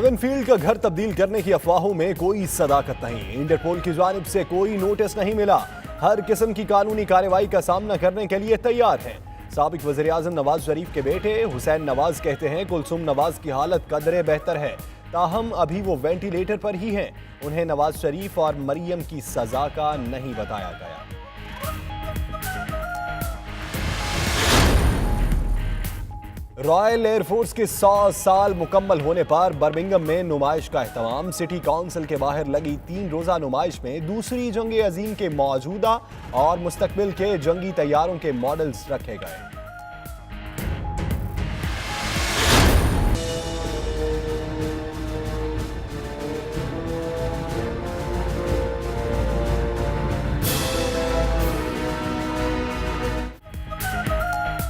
Haven field का घर तब्दील करने की अफवाहों में कोई सदाकत नहीं। इंटरपोल की जानिब से कोई नोटिस नहीं मिला। हर किस्म की कानूनी कार्रवाई का सामना करने के लिए तैयार है। साबिक वज़ीर आज़म नवाज शरीफ के बेटे हुसैन नवाज कहते हैं कुलसुम नवाज की हालत कदरे बेहतर है, ताहम अभी वो वेंटिलेटर पर ही हैं। उन्हें नवाज शरीफ और मरियम की सजा का नहीं बताया गया। रॉयल एयरफोर्स के 100 साल मुकम्मल होने पर बर्मिंघम में नुमाइश का एहतमाम। सिटी काउंसिल के बाहर लगी 3 रोजा नुमाइश में दूसरी जंग अजीम के मौजूदा और मुस्तकबिल के जंगी तैयारों के मॉडल्स रखे गए।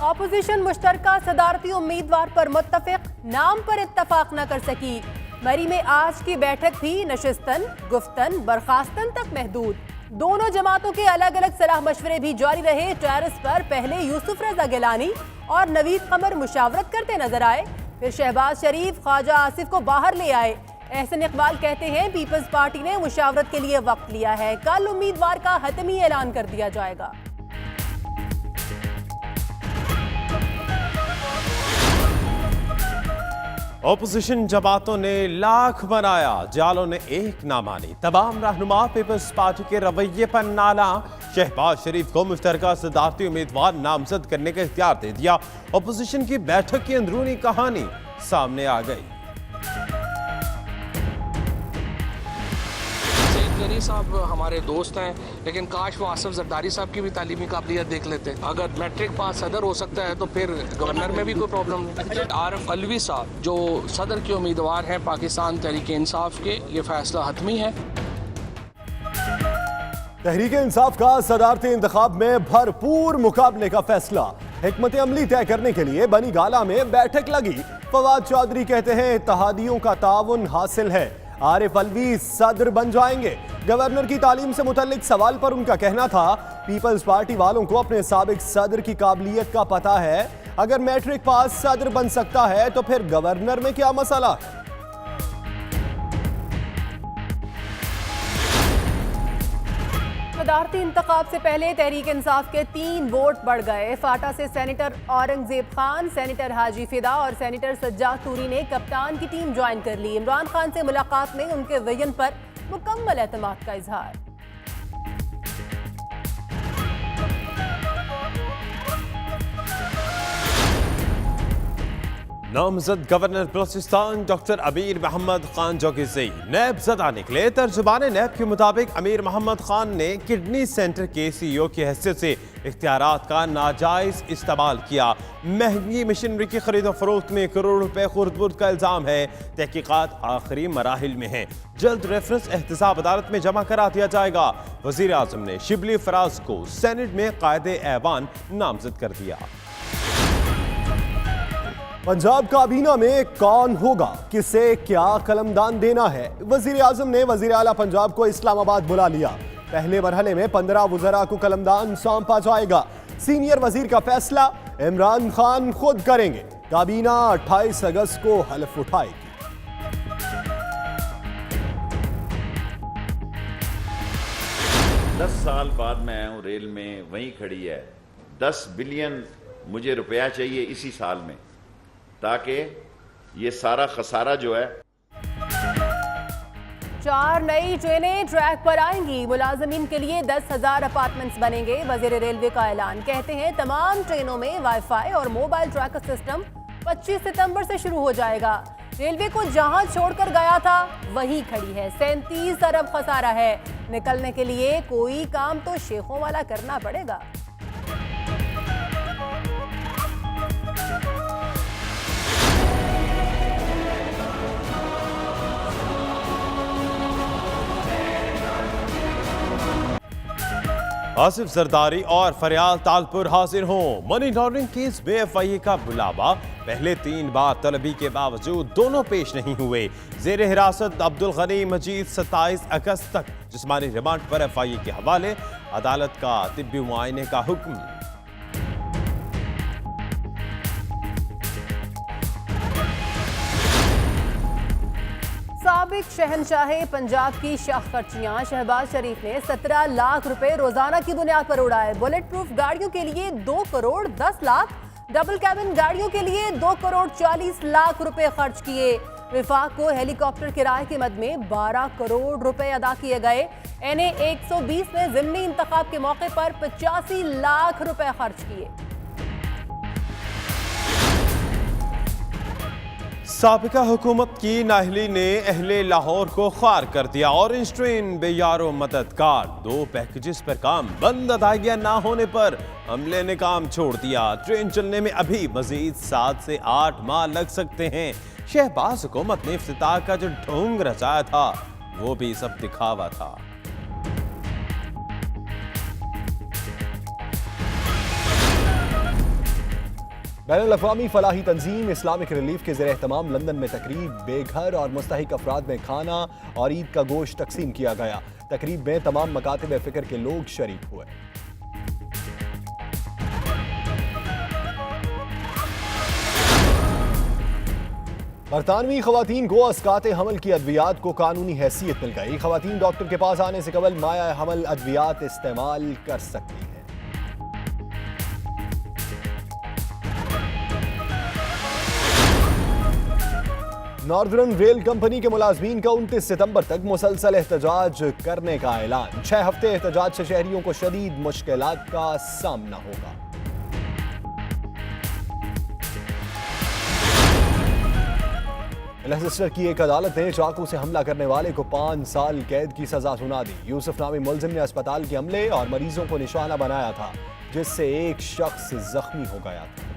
अपोजिशन मुश्तरका सदारती उम्मीदवार पर मुत्तफिक, नाम पर इत्तफाक न कर सकी। मरी में आज की बैठक भी नशिस्तन, गुफ्तन, बर्खास्तन तक महदूद। दोनों जमातों के अलग अलग सलाह मशवरे भी जारी रहे। टेरेस पर पहले यूसुफ रजा गिलानी और नवीद कमर मुशावरत करते नजर आए, फिर शहबाज शरीफ ख्वाजा आसिफ को बाहर ले आए। एहसन इकबाल कहते हैं पीपल्स पार्टी ने मुशावरत के लिए वक्त लिया है, कल उम्मीदवार का हतमी ऐलान कर दिया जाएगा। ऑपोजिशन जमातों ने लाख बनाया, जालों ने एक ना मानी। तमाम रहनुमा पीपल्स पार्टी के रवैये पर नाला। शहबाज शरीफ को मुश्तरका सदारती उम्मीदवार नामजद करने का इख्तियार दे दिया। ऑपोजिशन की बैठक की अंदरूनी कहानी सामने आ गई। साहब हमारे दोस्त हैं, लेकिन काश वो आसिफ जरदारी साहब की भी तालीमी काबिलियत देख लेते। अगर मैट्रिक पास सदर हो सकता है तो फिर गवर्नर में भी कोई प्रॉब्लम नहीं। आरिफ अलवी साहब जो सदर के उम्मीदवार हैं पाकिस्तान तहरीक इंसाफ के, ये फैसला हतमी है। तहरीक इंसाफ का सदारती इंतखाब में भरपूर मुकाबले का फैसला। हिकमत अमली तय करने के लिए बनी गाला में बैठक लगी। फवाद चौधरी कहते हैं इत्तहादियों का ताउन हासिल है। आरिफ अलवी सदर बन जाएंगे। गवर्नर की तालीम से मुतल्लिक सवाल पर उनका कहना था पीपल्स पार्टी वालों को अपने साबिक सदर की काबिलियत का पता है। अगर मैट्रिक पास सदर बन सकता है तो फिर गवर्नर में क्या मसला है। सदारती इंतखाब से पहले तहरीक इंसाफ के 3 वोट बढ़ गए। फाटा से सेनेटर औरंगजेब खान, सेनेटर हाजी फिदा और सेनेटर सज्जाद तूरी ने कप्तान की टीम ज्वाइन कर ली। इमरान खान से मुलाकात में उनके विजन पर मुकम्मल एतमाद का इजहार। नामजद गवर्नर बलूचिस्तान डॉक्टर अमीर मोहम्मद खान जोगिज़ई नैब ज़दा निकले। तर्जुमान नैब के मुताबिक अमीर मोहम्मद खान ने किडनी सेंटर के CEO की हैसियत से इख्तियारात का नाजायज इस्तेमाल किया। महंगी मशीनरी की खरीद और फरोख्त में करोड़ों रुपए खुर्द-बुर्द का इल्जाम है। तहकीकात आखिरी मराहिल में है। जल्द रेफरेंस एहतसाब अदालत में जमा करा दिया जाएगा। वज़ीर आज़म ने शिबली फराज को सेनेट में कायदे ऐवान नामजद कर दिया। पंजाब काबीना में कौन होगा, किसे क्या कलमदान देना है। वजीर आजम ने वजीर आला पंजाब को इस्लामाबाद बुला लिया। पहले मरहले में 15 वज़रा को कलमदान सौंपा जाएगा। सीनियर वजीर का फैसला इमरान खान खुद करेंगे। काबीना 28 अगस्त को हलफ उठाएगी। 10 साल बाद मैं आया हूं, रेल में वहीं खड़ी है। 10 बिलियन मुझे रुपया चाहिए इसी साल में, ताकि ये सारा खसारा जो है। 4 नई ट्रेनें ट्रैक पर आएंगी। मुलाजमीन के लिए 10,000 अपार्टमेंट्स बनेंगे। वजीर रेलवे का ऐलान। कहते हैं तमाम ट्रेनों में वाईफाई और मोबाइल ट्रैकर सिस्टम 25 सितंबर से शुरू हो जाएगा। रेलवे को जहां छोड़कर गया था वहीं खड़ी है। 37 अरब खसारा है। निकलने के लिए कोई काम तो शेखों वाला करना पड़ेगा। आसिफ जरदारी और फरियाल तालपुर हाजिर हों। मनी लॉन्ड्रिंग केस में FIA का बुलावा। पहले 3 बार तलबी के बावजूद दोनों पेश नहीं हुए। जेर हिरासत अब्दुल गनी मजीद 27 अगस्त तक जिस्मानी रिमांड पर FIA के हवाले। अदालत का तिब्बी मुआयने का हुक्म। मुताबिक शहनशाह पंजाब की शाह खर्चियां शहबाज शरीफ ने 17 लाख रुपए रोजाना की बुनियाद पर उड़ाए। बुलेट प्रूफ गाड़ियों के लिए 2 करोड़ 10 लाख, डबल कैबिन गाड़ियों के लिए 2 करोड़ 40 लाख रुपए खर्च किए। विफाक को हेलीकॉप्टर किराए की मद में 12 करोड़ रुपए अदा किए गए। NA 120 ने जिमनी इंतखाब के मौके पर 85 लाख रुपए खर्च किए। साबिका हुकूमत की नाहली ने अहले लाहौर को खार कर दिया। ऑरेंज ट्रेन बेयारो मददगार, 2 पैकेजेस पर काम बंद, अदायगियां ना होने पर अमले ने काम छोड़ दिया। ट्रेन चलने में अभी मजीद 7 से 8 माह लग सकते हैं। शहबाज हुकूमत ने इफ्तिताह का जो ढोंग रचाया था वो भी सब दिखावा था। बैनुल-अक़वामी फलाही तंजीम इस्लामिक रिलीफ के ज़ेर एहतमाम लंदन में तकरीब, बेघर और मुस्तहिक अफराद में खाना और ईद का गोश्त तकसीम किया गया। तकरीब में तमाम मकातिब फ़िक्र के लोग शरीक हुए। बरतानवी खवातीन को अस्कात हमल की अद्वियात को कानूनी हैसियत मिल गई। खवातीन डॉक्टर के पास आने से कबल माया हमल अद्वियात इस्तेमाल कर सकती हैं। नॉर्दर्न रेल कंपनी के मुलाजमीन का 29 सितंबर तक मुसलसल एहतजाज करने का ऐलान। 6 हफ्ते एहतजाज से शहरियों को शदीद मुश्किलात का सामना होगा। लेसेस्टर की एक अदालत ने चाकू से हमला करने वाले को 5 साल कैद की सजा सुना दी। यूसुफ नामी मुलजिम ने अस्पताल के अमले और मरीजों को निशाना बनाया था, जिससे एक शख्स जख्मी हो गया था।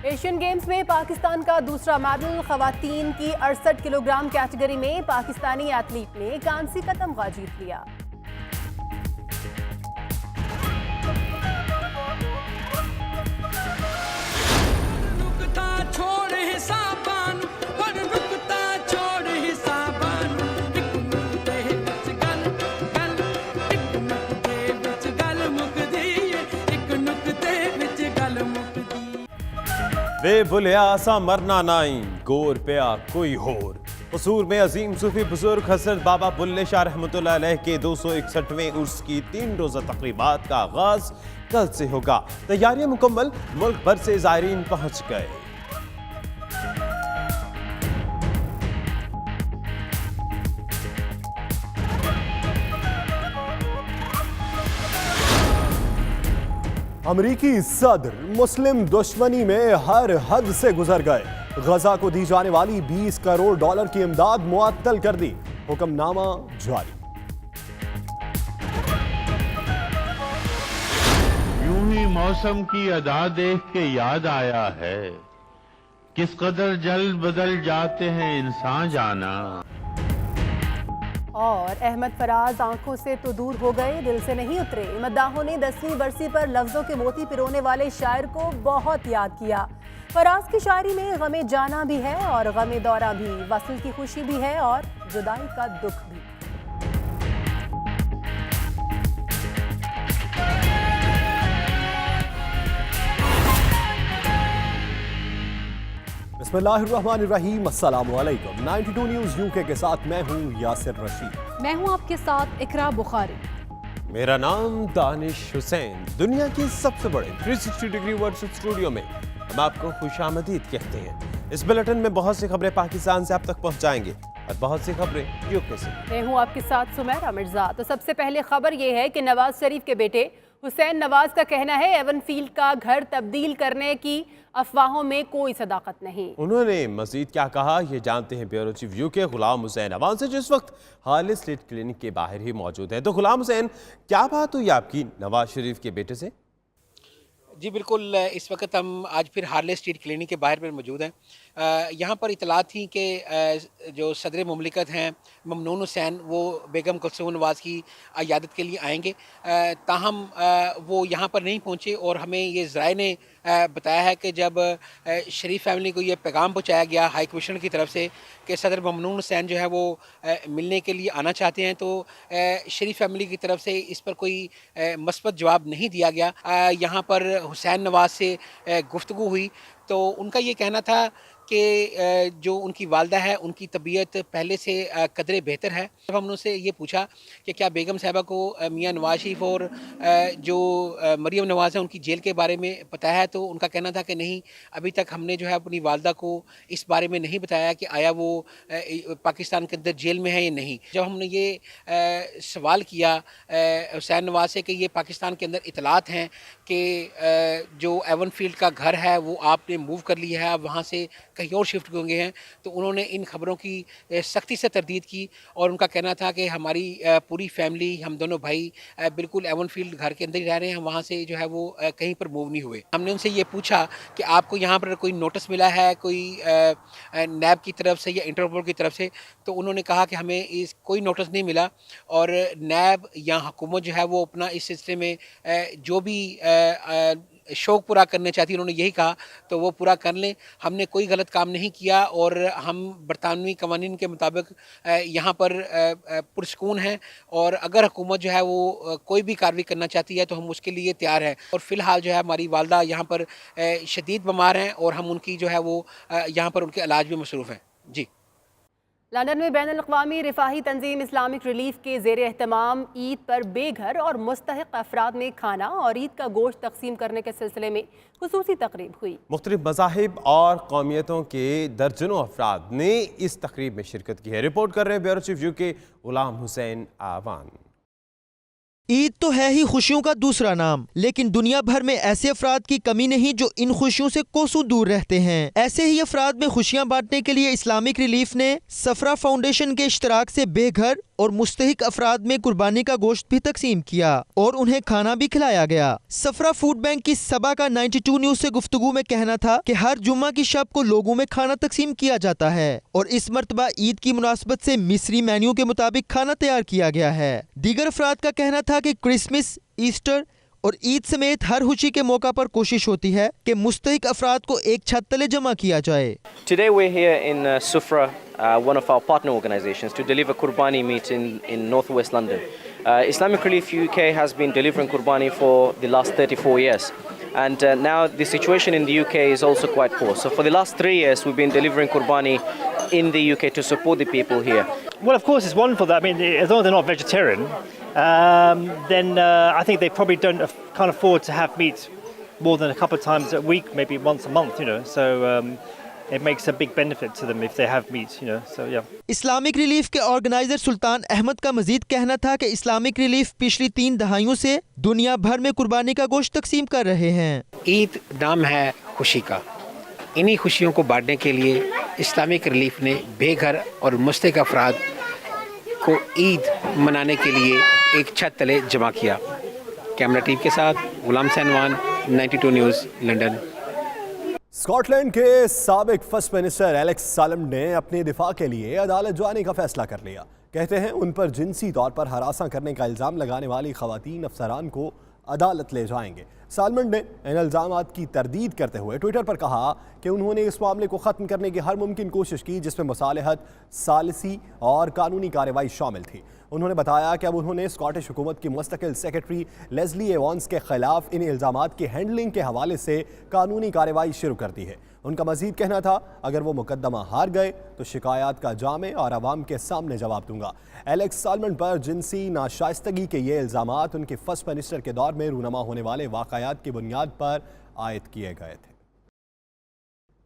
एशियन गेम्स में पाकिस्तान का दूसरा मेडल। खवातीन की 68 किलोग्राम कैटेगरी में पाकिस्तानी एथलीट ने कांसी का तमगा जीत लिया। बेबुलिया सा मरना नाई, गोर पिया कोई होर। कसूर में अजीम सूफी बुजुर्ग हजरत बाबा बुल्ले शाह रहमतुल्लाह अलैह के 261वें उर्स की 3 रोज़ा तकरीबात का आगाज कल से होगा। तैयारियां मुकम्मल, मुल्क भर से ज़ायरीन पहुंच गए। अमरीकी सदर मुस्लिम दुश्मनी में हर हद से गुजर गए। गजा को दी जाने वाली 20 करोड़ डॉलर की इमदाद मुअत्तल कर दी। हुक्मनामा जारी। यूं ही मौसम की अदा देख के याद आया है, किस कदर जल्द बदल जाते हैं इंसान जाना। और अहमद फराज आंखों से तो दूर हो गए, दिल से नहीं उतरे। मद्दाहों ने 10वीं बरसी पर लफ्जों के मोती पिरोने वाले शायर को बहुत याद किया। फराज की शायरी में गमे जाना भी है और गमे दौरा भी, वसल की खुशी भी है और जुदाई का दुख भी। बिस्मिल्लाहिर्रहमानिर्रहीम, अस्सलामु अलैकुम। 92 न्यूज़ यूके के साथ मैं हूं यासिर रशीद। मैं हूं आपके साथ इकरा बुखारी। मेरा नाम दानिश हुसैन। दुनिया की सबसे बड़े 360 डिग्री वर्ल्ड स्टूडियो में हम आपको खुशामदीद कहते हैं। इस बुलेटिन में बहुत सी खबरें पाकिस्तान से आप तक पहुंचाएंगे और बहुत सी खबरें यूके से। मैं हूं आपके साथ सुमैरा मिर्जा। तो सबसे पहले खबर यह है कि नवाज शरीफ के बेटे हुसैन नवाज का कहना है एवनफील्ड का घर तब्दील करने की अफवाहों में कोई सदाकत नहीं। उन्होंने मजीद क्या कहा, ये जानते हैं bureau chief UK Ghulam Hussain Awan से, जो इस वक्त हाल स्टेट क्लिनिक के बाहर ही मौजूद है। तो गुलाम हुसैन, क्या बात हुई आपकी नवाज शरीफ के बेटे से? जी बिल्कुल, इस वक्त हम आज फिर हार्ले स्ट्रीट क्लिनिक के बाहर पर मौजूद हैं। यहाँ पर इतलात थी कि जो सदर मुमलिकत हैं ममनून हुसैन, वो बेगम कुलसूम नवाज़ की अयादत के लिए आएंगे। ताहम वो यहाँ पर नहीं पहुँचे और हमें ये ज़राए ने बताया है कि जब शरीफ फैमिली को ये पैगाम पहुँचाया गया हाई कमिश्नर की तरफ से कि सदर ममनून हुसैन जो है वो मिलने के लिए आना चाहते हैं, तो शरीफ फैमिली की तरफ से इस पर कोई मस्बत जवाब नहीं दिया गया। यहाँ पर हुसैन नवाज से गुफ्तगू हुई तो उनका ये कहना था कि जो उनकी वालदा है उनकी तबीयत पहले से कदरे बेहतर है। जब हमने उनसे ये पूछा कि क्या बेगम साहिबा को मियां नवाज शरीफ और जो मरीम नवाज़ है उनकी जेल के बारे में पता है, तो उनका कहना था कि नहीं, अभी तक हमने जो है अपनी वालदा को इस बारे में नहीं बताया कि आया वो पाकिस्तान के अंदर जेल में है या नहीं। जब हमने ये सवाल किया हुसैन नवाज से कि ये पाकिस्तान के अंदर इतलात हैं कि जो एवन फील्ड का घर है वो आपने मूव कर लिया है, आप वहाँ से कहीं और शिफ्ट हो गए हैं, तो उन्होंने इन खबरों की सख्ती से तरदीद की और उनका कहना था कि हमारी पूरी फैमिली, हम दोनों भाई बिल्कुल एवन फील्ड घर के अंदर ही रह रहे हैं, वहाँ से जो है वो कहीं पर मूव नहीं हुए। हमने उनसे ये पूछा कि आपको यहाँ पर कोई नोटिस मिला है कोई नैब की तरफ से या इंटरपोल की तरफ से, तो उन्होंने कहा कि हमें इस कोई नोटिस नहीं मिला और नैब या हुकूमत जो है वो अपना इस सिलसिले में जो भी शौक़ पूरा करने चाहती है, उन्होंने यही कहा तो वो पूरा कर लें। हमने कोई गलत काम नहीं किया और हम बरतानवी कवानीन के मुताबिक यहाँ पर पुरसकून हैं और अगर हुकूमत जो है वो कोई भी कार्रवाई करना चाहती है तो हम उसके लिए तैयार हैं। और फ़िलहाल जो है हमारी वालदा यहाँ पर शदीद बीमार हैं और हम उनकी जो है वो यहाँ पर उनके इलाज में मसरूफ़ हैं। जी। लंदन में बैनुल-अक़वामी रिफाही तंजीम इस्लामिक रिलीफ के ज़ेर एहतमाम ईद पर बेघर और मुस्तहिक़ अफराद में खाना और ईद का गोश्त तकसीम करने के सिलसिले में खुसूसी तकरीब हुई। मुख्तलिफ मज़ाहिब और कौमियतों के दर्जनों अफराद ने इस तकरीब में शिरकत की है। रिपोर्ट कर रहे हैं bureau chief UK Ghulam Hussain आवान। ईद तो है ही खुशियों का दूसरा नाम, लेकिन दुनिया भर में ऐसे अफराद की कमी नहीं जो इन खुशियों से कोसों दूर रहते हैं। ऐसे ही अफराद में खुशियां बांटने के लिए इस्लामिक रिलीफ ने सफरा फाउंडेशन के इश्तराक से बेघर और मुस्तहिक अफराद में कुर्बानी का गोश्त भी तकसीम किया और उन्हें खाना भी खिलाया गया। सफरा फूड बैंक की सबा का 92 न्यूज से गुफ्तगू में कहना था कि हर जुम्मा की शब को लोगों में खाना तकसीम किया जाता है और इस मर्तबा ईद की मुनासबत से मिस्री मेन्यू के मुताबिक खाना तैयार किया गया है। दीगर अफराद का कहना था कि क्रिसमस, ईस्टर और ईद समेत हर खुशी के मौका पर कोशिश होती है कि मुस्तहिक अफराद को एक छत तले जमा किया जाए। Today we're here in Sufra, one of our partner organizations, to deliver Qurbani meat in northwest London. Islamic Relief UK has been delivering Qurbani for the last 34 years. And now the situation in the UK is also quite poor. So for the last 3 years we've been delivering Qurbani in the UK to support the people here. Well, of course it's wonderful that, I mean, as long as they're not vegetarian, then I think they probably can't afford to have meat more than a couple of times a week, maybe once a month, you know. So it makes a big benefit to them if they have meat, you know. So yeah. Islamic relief के organiser सुल्तान अहमद का मजीद कहना था कि Islamic relief पिछली 3 दहाइयों से दुनिया भर में कुर्बानी का गोश्त तकसीम कर रहे हैं। ईद नाम है खुशी का, इन्हीं खुशियों को बांटने के लिए इस्लामिक रिलीफ ने बेघर और मुस्तहिक अफराद को ईद मनाने के लिए एक छत तले जमा किया। कैमरा टीम के साथ गुलाम सैनवान, 92 न्यूज़, लंदन। स्कॉटलैंड के साबिक फर्स्ट मिनिस्टर एलेक्स सालम ने अपने दिफा के लिए अदालत जाने का फैसला कर लिया। कहते हैं उन पर जिनसी तौर पर हरासा करने का इल्ज़ाम लगाने वाली खवातीन अफसरान को अदालत ले जाएंगे। सालमन ने इन इल्ज़ामात की तरदीद करते हुए ट्विटर पर कहा कि उन्होंने इस मामले को ख़त्म करने की हर मुमकिन कोशिश की जिसमें मुसालहत, सालिसी और कानूनी कार्रवाई शामिल थी। उन्होंने बताया कि अब उन्होंने स्कॉटिश हुकूमत की मुस्तकिल सेक्रेटरी लेस्ली एवांस के खिलाफ इन इल्ज़ामात की हैंडलिंग के हवाले से कानूनी कार्रवाई शुरू कर दी है। उनका मजीद कहना था अगर वो मुकदमा हार गए तो शिकायत का जामे और आवाम के सामने जवाब दूंगा। एलेक्स सालमन पर जिनसी नाशाइस्तगी के ये इल्ज़ामात उनके फर्स्ट मिनिस्टर के दौर में रूनमा होने वाले वाक़यात की बुनियाद पर आयद किए गए थे।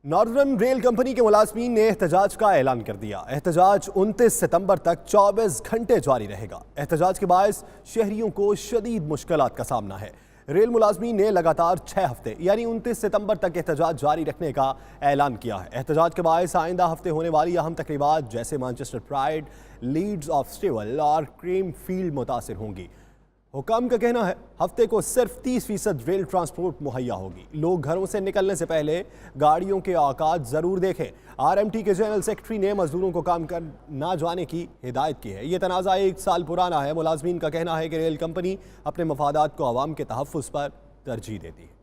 नॉर्दर्न रेल कंपनी के मुलाजमीन ने एहतजाज का ऐलान कर दिया। एहतजाज 29 सितंबर तक 24 घंटे जारी रहेगा। एहतजाज के बायस शहरियों को शदीद मुश्किलात का सामना है। रेल मुलाजमीन ने लगातार 6 हफ्ते यानी 29 सितंबर तक एहतजाज जारी रखने का ऐलान किया है। एहतजाज के बायस आइंदा हफ्ते होने वाली अहम तकरीबात जैसे मैनचेस्टर प्राइड, लीड्स ऑफ स्टीवल और क्रीम फील्ड मुतासिर होंगी। हुकाम का कहना है हफ्ते को सिर्फ 30% रेल ट्रांसपोर्ट मुहैया होगी। लोग घरों से निकलने से पहले गाड़ियों के औकात ज़रूर देखें। RMT के जनरल सेक्रेटरी ने मजदूरों को काम कर ना जाने की हिदायत की है। ये तनाज़ा 1 साल पुराना है। मुलाजमीन का कहना है कि रेल कंपनी अपने मफादात को आवाम के तहफ़्फ़ुज़ पर तरजीह देती है।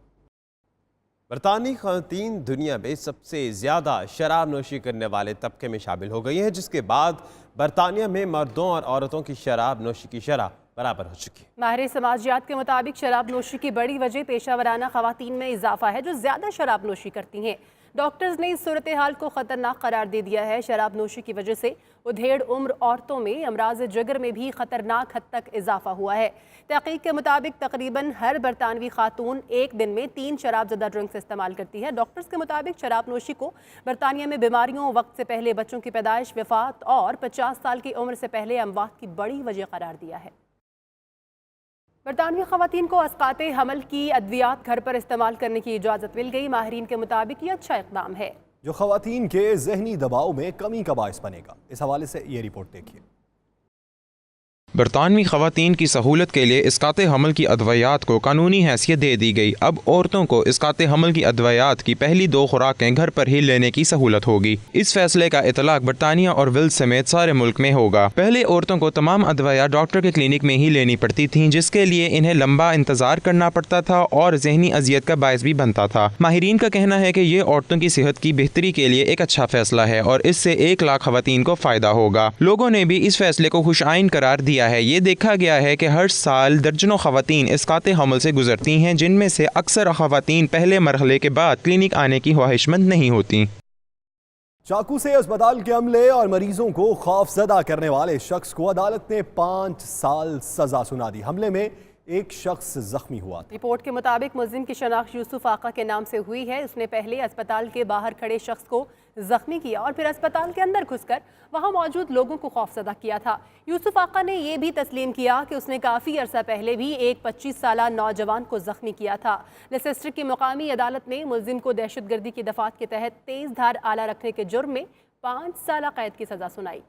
बरतानी ख़वातीन दुनिया में सबसे ज़्यादा शराब नोशी करने वाले तबके में शामिल हो गई हैं, जिसके बाद बरतानिया में मर्दों और औरतों की शराब नोशी की शरह बराबर हो चुकी है। माहिर समाजियात के मुताबिक शराब नोशी की बड़ी वजह पेशा वराना खवातीन में इजाफा है जो ज़्यादा शराब नोशी करती हैं। डॉक्टर्स ने इस सूरत हाल को ख़तरनाक करार दे दिया है। शराब नोशी की वजह से उधेड़ उम्र औरतों में अमराज जिगर में भी ख़तरनाक हद तक इजाफा हुआ है। तहक़ीक़ के मुताबिक तकरीबन हर बरतानवी खातून एक दिन में 3 शराबज़दा ड्रिंक्स इस्तेमाल करती है। डॉक्टर्स के मुताबिक शराब नोशी को बरतानिया में बीमारियों, वक्त से पहले बच्चों की पैदाइश, वफ़ात और 50 साल की उम्र से पहले अमवात की बड़ी वजह करार दिया है। बरतानवी ख़वातीन को अस्काते हमल की अद्वियात घर पर इस्तेमाल करने की इजाज़त मिल गई। माहिरीन के मुताबिक ये अच्छा इक़दाम है जो ख़वातीन के ज़हनी दबाव में कमी का बाइस बनेगा। इस हवाले से ये रिपोर्ट देखिए। बरतानवी ख़वातीन की सहूलत के लिए इस्काते हमल की अदवियात को कानूनी हैसियत दे दी गई। अब औरतों को इस्काते हमल की अदवियात की पहली 2 खुराकें घर पर ही लेने की सहूलत होगी। इस फैसले का इतलाक बरतानिया और वेल्स समेत सारे मुल्क में होगा। पहले औरतों को तमाम अदवियात डॉक्टर के क्लिनिक में ही लेनी पड़ती थीं, जिसके लिए इन्हें लंबा इंतजार करना पड़ता था और जहनी अजियत का बायस भी बनता था। माहिरीन का कहना है कि ये औरतों की सेहत की बेहतरी के लिए एक अच्छा फैसला है और इससे 1 लाख ख़वातीन को फ़ायदा होगा। लोगों ने भी इस फैसले को खुशआइन करार दिया है। ये देखा गया है कि हर साल दर्जनों ख़वातीन इस्काते हमल से गुजरती हैं, जिनमें से अक्सर ख़वातीन पहले मरहले के बाद क्लिनिक आने की ख्वाहिशमंद नहीं होती। चाकू से अस्पताल के अमले और मरीजों को खौफजदा करने वाले शख्स को अदालत ने 5 साल सजा सुना दी। हमले में एक शख्स जख्मी हुआ था। रिपोर्ट के मुताबिक मुल्जिम की शनाख्त यूसुफ आका के नाम से हुई है। उसने पहले अस्पताल के बाहर खड़े शख्स को जख्मी किया और फिर अस्पताल के अंदर घुसकर वहां मौजूद लोगों को खौफजदा किया था। यूसुफ आका ने यह भी तस्लीम किया कि उसने काफ़ी अरसा पहले भी एक 25 साला नौजवान को जख्मी किया था। लेसेस्टर की मुकामी अदालत ने मुल्जिम को दहशतगर्दी की दफात के तहत तेज धार आला रखने के जुर्म में 5 साल कैद की सजा सुनाई।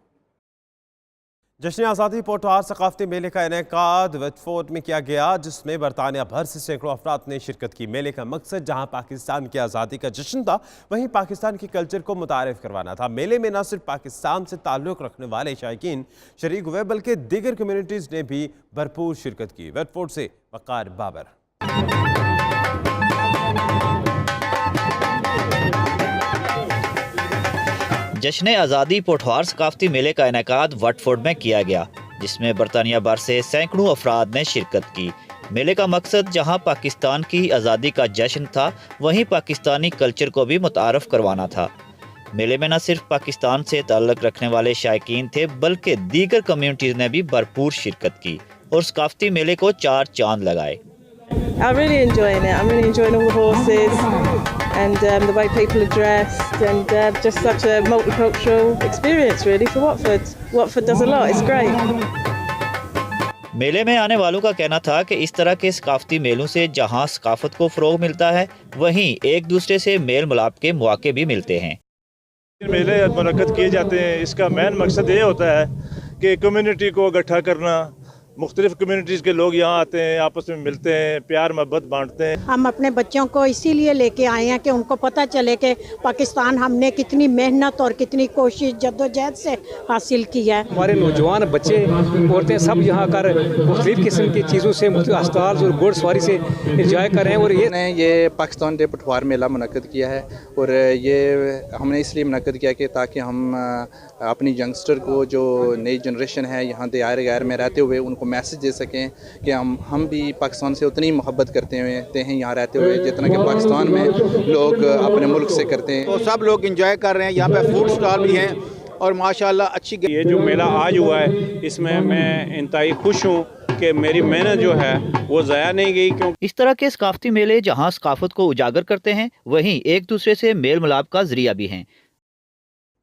जश्न आज़ादी पोटवार सकाफती मेले का इनेकाद वेटफोर्ड में किया गया, जिसमें बरतानिया भर से सैकड़ों अफराद ने शिरकत की। मेले का मकसद जहां पाकिस्तान की आज़ादी का जश्न था, वहीं पाकिस्तान के कल्चर को मुतारिफ करवाना था। मेले में न सिर्फ पाकिस्तान से ताल्लुक़ रखने वाले शायकीन शरीक हुए, बल्कि दीगर कम्यूनिटीज़ ने भी भरपूर शिरकत की। वेटफोर्ड से वक़ार बाबर। जश्न आज़ादी पोठवार सकाफती मेले का इनेकाद वटफोर्ड में किया गया, जिसमें बरतानिया भर से सैकड़ों अफराद ने शिरकत की। मेले का मकसद जहां पाकिस्तान की आज़ादी का जश्न था, वहीं पाकिस्तानी कल्चर को भी मुतारफ़ करवाना था। मेले में न सिर्फ पाकिस्तान से ताल्लुक़ रखने वाले शायकीन थे, बल्कि दीगर कम्यूनिटीज़ ने भी भरपूर शिरकत की और सकाफती मेले को 4 चांद लगाए। I'm really enjoying it. I'm really enjoying all the horses and the way people are dressed and just such a multicultural experience really for Watford. Watford does a lot. It's great. मेले में आने वालों का कहना था कि इस तरह के सकाफती मेलों से जहां सकाफत को फ़रोग मिलता है, वहीं एक दूसरे से मेल मिलाप के मौके भी मिलते हैं। मेले मुनक्कद किए जाते हैं, इसका मेन मकसद ये होता है कि कम्युनिटी को इकट्ठा करना। मुख्तलिफ कम्युनिटीज़ के लोग यहाँ आते हैं, आपस में मिलते हैं, प्यार मोहब्बत बांटते हैं। हम अपने बच्चों को इसीलिए लेके आए हैं कि उनको पता चले कि पाकिस्तान हमने कितनी मेहनत और कितनी कोशिश जद्दोजहद से हासिल की है। हमारे नौजवान बच्चे औरतें सब यहाँ कर मुख्तलिफ किस्म की चीज़ों से, हस्ताल और घोड़सवारी से इंजॉय कर रहे हैं। और ये पाकिस्तान डे पठवार मेला मुनक्कद किया है और ये हमने इसलिए मुनक्कद किया कि ताकि हम अपनी यंगस्टर को, जो नई जनरेशन है यहाँ दायरे गैर में रहते हुए, उनको मैसेज दे सकें कि हम भी पाकिस्तान से उतनी मोहब्बत करते हैं यहाँ रहते हुए जितना कि पाकिस्तान में लोग अपने मुल्क से करते हैं। तो सब लोग एंजॉय कर रहे हैं। यहाँ पे फूड स्टॉल भी हैं और माशाल्लाह अच्छी। ये जो मेला आज हुआ है, इसमें मैं इंतहाई खुश हूँ कि मेरी मेहनत जो है वो ज़ाया नहीं गई। क्योंकि इस तरह के सकाफती मेले जहाँ सकाफत को उजागर करते हैं, वहीं एक दूसरे से मेल मिलाप का जरिया भी हैं।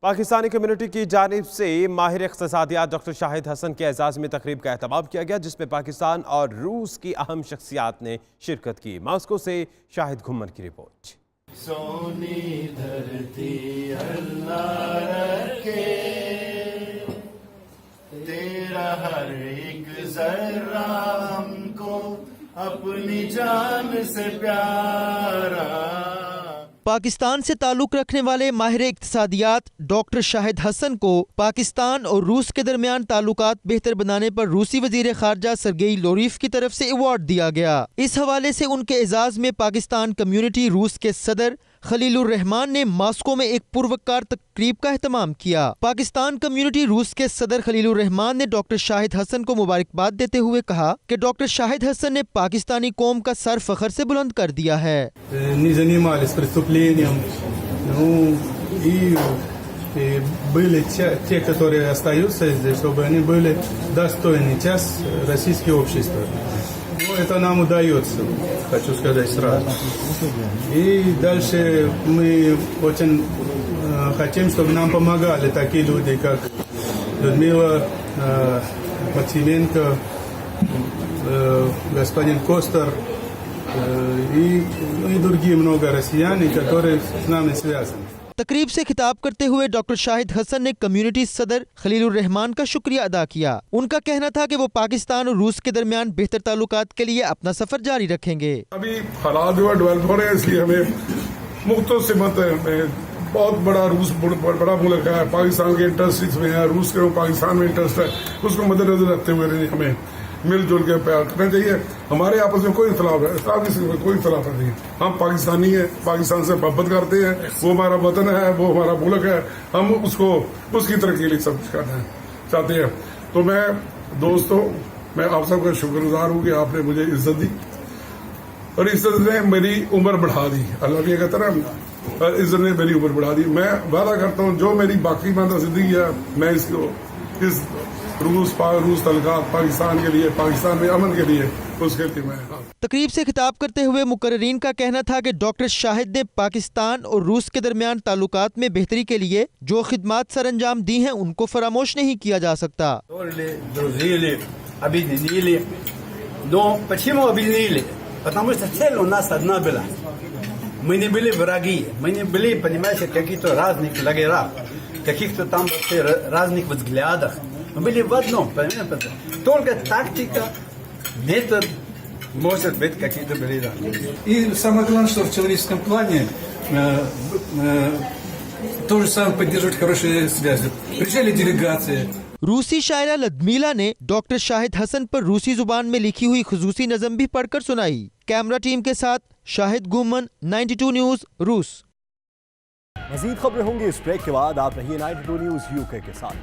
पाकिस्तानी कम्युनिटी की जानिब से माहिर इक़्तिसादियात डॉक्टर शाहिद हसन के एजाज़ में तकरीब का एहतमाम किया गया, जिसमें पाकिस्तान और रूस की अहम शख्सियात ने शिरकत की। मॉस्को से शाहिद घुम्मन की रिपोर्ट। सोनी धरती अल्लाह रखे, तेरा हर एक जर्रा हमको अपनी जान से प्यारा। पाकिस्तान से ताल्लुक़ रखने वाले माहिर इक़्तिसादियात डॉक्टर शाहिद हसन को पाकिस्तान और रूस के दरमियान ताल्लुकात बेहतर बनाने पर रूसी वज़ीर ख़ारजा सरगेई लोरीफ की तरफ से अवार्ड दिया गया। इस हवाले से उनके एजाज़ में पाकिस्तान कम्यूनिटी रूस के सदर खलीलुर रहमान ने मास्को में एक पुरवकार तकरीब का एहतमाम किया। पाकिस्तान कम्युनिटी रूस के सदर खलीलुर रहमान ने डॉक्टर शाहिद हसन को मुबारकबाद देते हुए कहा कि डॉक्टर शाहिद हसन ने पाकिस्तानी कौम का सर फखर से बुलंद कर दिया है। были те, которые остаются здесь, чтобы они были достойны часть российского общества. Ну, это нам удается, хочу сказать сразу. И дальше мы очень хотим, чтобы нам помогали такие люди, как Людмила Максименко, господин Костер и другие много россиян, которые с нами связаны. तकरीब से खिताब करते हुए डॉक्टर शाहिद हसन ने कम्युनिटी सदर खलीलुर रहमान का शुक्रिया अदा किया। उनका कहना था कि वो पाकिस्तान और रूस के दरमियान बेहतर ताल्लुकात के लिए अपना सफर जारी रखेंगे। अभी हालात जो डेवलप हो रहे हैं, इसलिए हमें मुख्तलिफ में बहुत बड़ा रूस बड़ा मुल्क है, पाकिस्तान के इंटरेस्ट इसमें है, रूस के पाकिस्तान में इंटरेस्ट है, उसको मद्देनजर रखते हुए हमें मिलजुल के प्यार करना चाहिए। हमारे आपस में कोई इख्तलाफ है, कोई इख्तलाफ नहीं है। हम पाकिस्तानी हैं, पाकिस्तान से मोहब्बत करते हैं, वो हमारा वतन है, वो हमारा मुल्क है, हम उसको उसकी तरक्की के लिए सब कुछ करना चाहते हैं। तो मैं दोस्तों, मैं आप सबका शुक्रगुजार हूँ कि आपने मुझे इज्जत दी और इज्जत ने मेरी उम्र बढ़ा दी। अल्लाह भी कहता है ना, इज्जत ने मेरी उम्र बढ़ा दी। मैं वादा करता हूँ जो मेरी बाकी जिंदगी है, मैं इसको इस रूस तलकात पाकिस्तान के लिए, पाकिस्तान में अमन के लिए, उसके लिए मैं। तकरीब से खिताब करते हुए मुकर्रिरीन का कहना था कि डॉक्टर शाहिद ने पाकिस्तान और रूस के दरमियान ताल्लुकात में बेहतरी के लिए जो खिदमात सर अंजाम दी हैं, उनको फरामोश नहीं किया जा सकता। Но почему объединили? Потому что цель у нас одна была. Мы не были враги, мы не были, понимаете, какие-то разных лагерях, каких-то там разных взглядах. Мы были в одном, понимаете? Только тактика, метод, может быть, какие-то были разные. И самое главное, что в человеческом плане то же самое поддерживать хорошие связи. Приезжали делегации. रूसी शायरा लदमीला ने डॉक्टर शाहिद हसन पर रूसी जुबान में लिखी हुई खुसूसी नज़म भी पढ़कर सुनाई। कैमरा टीम के साथ शाहिद गुमन, 92 न्यूज़, रूस। मजीद खबरें होंगी इस ब्रेक के बाद। आप रहिए 92 न्यूज़ यूके के साथ।